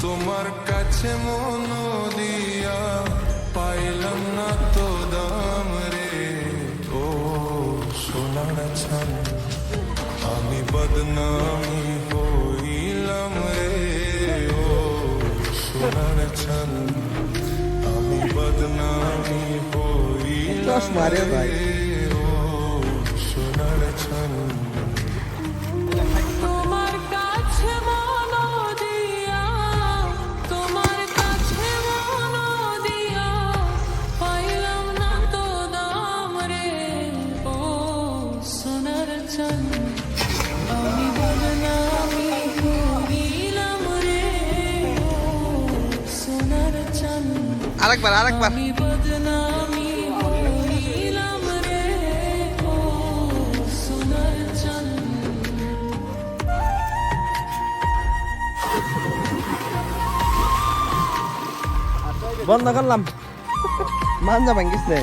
তোমার কাছে মন দিয়া পাইলাম না তো দাম রে ও সোনার ছান আমি বদনামি হইলাম রে ও সোনার ছান আমি বদনামি হইলাম রে ও সোনার ছান আরেকবার বন্ধ করলাম মাঞ্জা ভাঙ্গিস নে